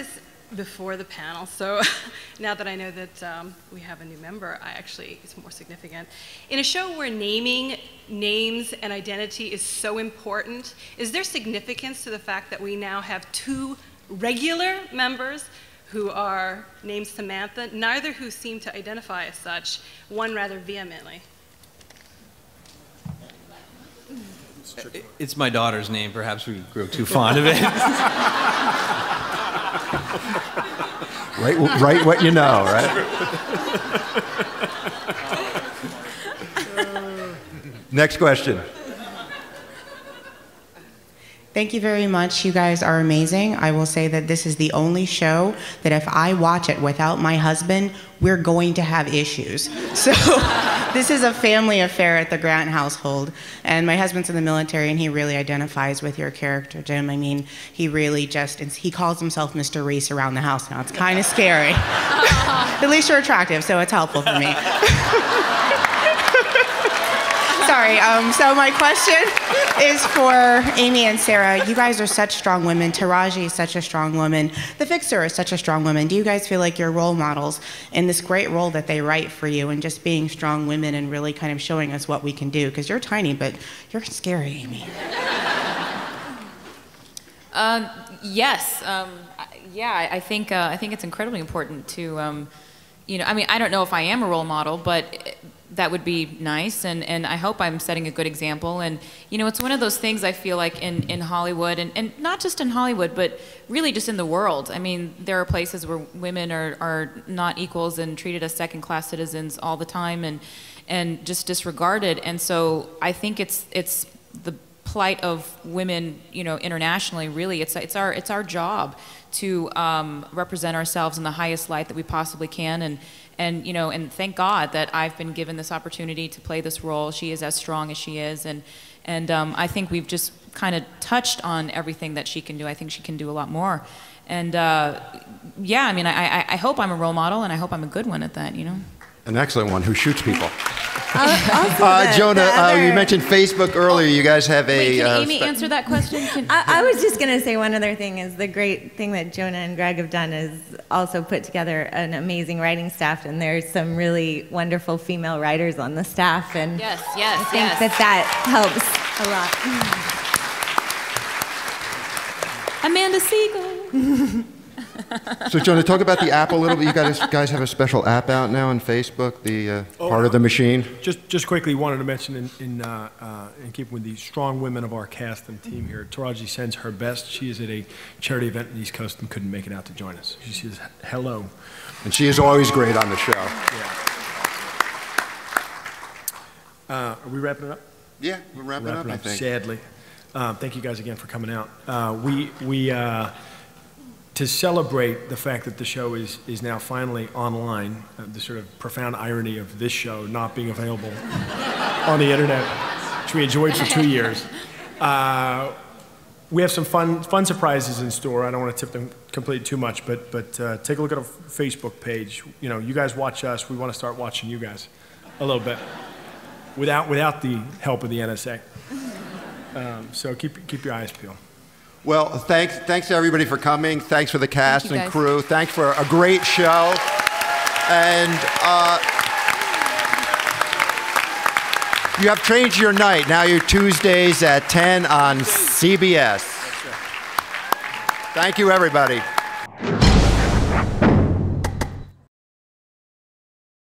this before the panel, so now that I know that we have a new member, it's more significant. In a show where naming names and identity is so important, is there significance to the fact that we now have 2 regular members who are named Samantha, neither who seem to identify as such, one rather vehemently? It's my daughter's name. Perhaps we grew too fond of it. Write what you know, right? Next question. Thank you very much. You guys are amazing. I will say that this is the only show that if I watch it without my husband, we're going to have issues. So this is a family affair at the Grant household. And my husband's in the military, and he really identifies with your character, Jim. I mean, he really he calls himself Mr. Reese around the house now. It's kind of scary. At least you're attractive, so it's helpful for me. Sorry, so my question is for Amy and Sarah. You guys are such strong women. Taraji is such a strong woman. The Fixer is such a strong woman. Do you guys feel like you're role models in this great role that they write for you and just being strong women and really kind of showing us what we can do? Because you're tiny, but you're scary, Amy. Yes. Yeah, I think it's incredibly important to, you know, I mean, I don't know if I am a role model, but that would be nice, and I hope I'm setting a good example. And you know, it's one of those things I feel like in Hollywood, and not just in Hollywood, but really just in the world. I mean, there are places where women are not equals and treated as second-class citizens all the time, and just disregarded. And so I think it's the plight of women, you know, internationally. Really, it's our job to represent ourselves in the highest light that we possibly can, and you know, and thank God that I've been given this opportunity to play this role. She is as strong as she is, and I think we've just kind of touched on everything that she can do. I think she can do a lot more, and yeah, I mean, I hope I'm a role model, and I hope I'm a good one at that, you know. An excellent one who shoots people. Also Jonah, you mentioned Facebook earlier. You guys have a... Wait, can Amy answer that question? I was just going to say one other thing is the great thing that Jonah and Greg have done is also put together an amazing writing staff, and there's some really wonderful female writers on the staff, and I think that helps a lot. Amanda Siegel. So, Jonah, talk about the app a little bit. You guys have a special app out now on Facebook, the Part of the Machine. Just quickly, wanted to mention in keeping with the strong women of our cast and team here, Taraji sends her best. She is at a charity event in the East Coast and couldn't make it out to join us. She says hello. And she is always great on the show. Yeah. Are we wrapping it up? Yeah, we're wrapping up, I think. Sadly. Thank you guys again for coming out. To celebrate the fact that the show is now finally online, the sort of profound irony of this show not being available on the internet, which we enjoyed for 2 years, we have some fun surprises in store. I don't want to tip them completely too much, but take a look at our Facebook page. You know, you guys watch us. We want to start watching you guys a little bit without the help of the NSA. So keep your eyes peeled. Well, thanks to everybody for coming. Thanks for the cast and crew. Thanks for a great show. And you have changed your night. Now you're Tuesdays at 10 on CBS. Thank you, everybody.